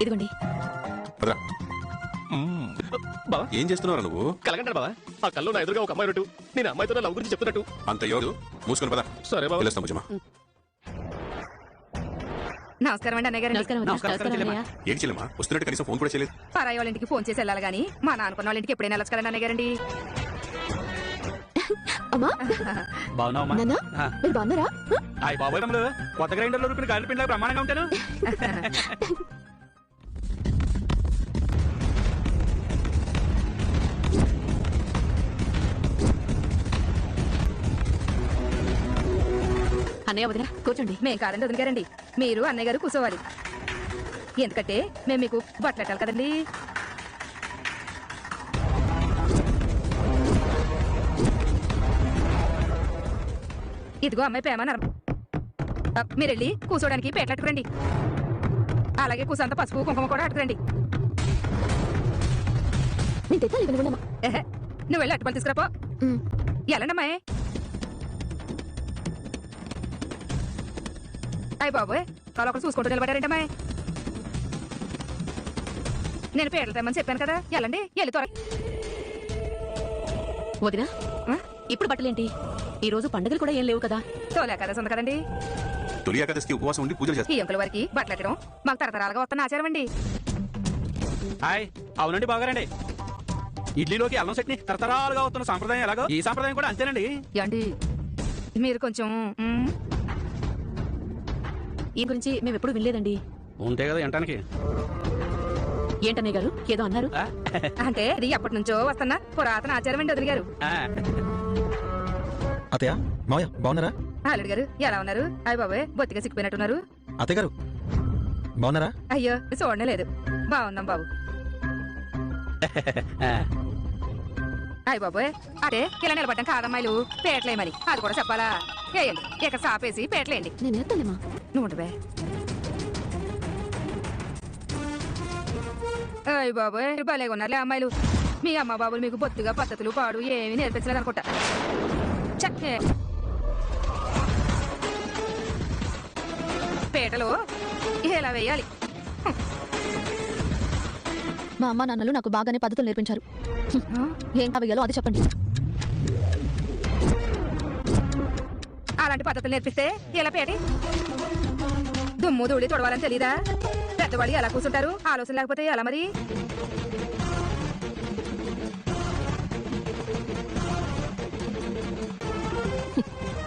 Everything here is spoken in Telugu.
ఇదిగోండి. ఏం చేస్తున్నావు నువ్వు? కలగంటాడు బావా. ఆ కల్లో నా ఎదురుగా ఒక అమ్మాయి ఉన్నట్టు, నేను అమ్మాయితో లవ్ గురించి చెప్తున్నట్టు. అంత యోడు మూసుకొని పద. సరే బాబా. భుజమా. నమస్కారం అండి అన్నయ్య గారు. ఏంటి చెల్లెమ్మా వస్తున్నట్టు కనీసం ఫోన్ కూడా చేయలేదు. పరాయి వాళ్ళ ఇంటికి ఫోన్ చేసి వెళ్ళాలి గానీ మా నాన్నకున్న వాళ్ళ ఇంటికి ఎప్పుడైనా వెళ్ళొచ్చు కదండి అన్నయ్య గారండి. అమ్మా బాగున్నావమ్మా? మీరు బాగున్నారా? అయ్యి బాబోయ్ తమ్ముడు, కొత్త గ్రైండర్ లో రూపిన గాలి పిండిలా బ్రహ్మాండంగా ఉంటాను. అన్నయ్య వదిన కూర్చోండి. మేం కాదండి వదిన గారండి, మీరు అన్నయ్య గారు కూర్చోవాలి. ఎందుకంటే మేము మీకు బట్టలెట్టాలి కదండి. ఇదిగో అమ్మాయి ప్రేమన్నారు. మీరు వెళ్ళి కూర్చోడానికి పేటలెట్టుకురండి. అలాగే కూసంత పసుపు కుంకుమ కూడా అట్టుకురండి. నువ్వు వెళ్ళి అట్టుపల్లి తీసుకురాపో. ఎలాండి అమ్మాయి? అయ్యి బాబోయ్, వాళ్ళు ఒకరు చూసుకుంటూ నిలబడారండి అమ్మాయి. నేను పేటలు తెమ్మని చెప్పాను కదా, వెళ్ళండి. వెళ్ళి త్వర. వదిన ఇప్పుడు బట్టలేంటి? ఈ రోజు పండుగలు కూడా ఏం లేవు కదా. తోలే కదా ఉంది కదండి. తొలి ఏకాదశికి ఉపవాసం ఉండి పూజలు చేస్తాం. ఈ అంకుల వారికి బట్టలెట్టడం మాకు తరతరాలుగా వస్తున్న ఆచారం అండి. హాయ్, అవునండి బాగారండి. ఇడ్లీలోకి అల్లం చట్నీ తరతరాలుగా వస్తున్న సాంప్రదాయం ఎలాగో ఈ సాంప్రదాయం కూడా అంతేనండి. ఏంటి మీరు కొంచెం ఈ గురించి మేము ఎప్పుడు వినలేదండి. ఉంటే కదా ఎంటానికి. ఏంటన్నయ్య గారు ఏదో అన్నారు? అంటే ఇది ఎప్పటి నుంచో వస్తున్న పురాతన ఆచారం అండి వదిలి గారు. అత్తయ్య మావయ్య బాగున్నారా? అల్లుడు గారు ఎలా ఉన్నారు? అయ్య బాబోయ్, బొత్తిగా సిక్కిపోయినట్టున్నారు. అత్తయ్య గారు బాగున్నారా? అయ్యో చూడనే లేదు. బాగున్నాం బాబు. అయ్య బాబోయ్, అంటే ఇలా నిలబడ్డం కాదమ్మాయిలు, పేటలేమని అది కూడా చెప్పాలా? వేయండి, ఇక్కడ సాపేసి పేటలేండి. నేను ఎత్తానమ్మా. నువ్వు ఉండవే. అయ్య బాబోయ్, భలేగా ఉన్నారులే అమ్మాయిలు. మీ అమ్మ బాబులు మీకు బొత్తిగా పద్ధతులు పాడు ఏమీ నేర్పించలేదు అనుకుంటా. చక్కే పేటలు ఇలా వేయాలి. మా అమ్మ నాన్నలు నాకు బాగానే పద్ధతులు నేర్పించారు. ఏం కావేయాలో అది చెప్పండి. అలాంటి పద్ధతులు నేర్పిస్తే ఇలా పేటి దుమ్ము ధూళి తొడవాలని తెలీదా? పెద్దవాళ్ళు ఎలా కూర్చుంటారు? ఆలోచన లేకపోతే ఎలా మరి?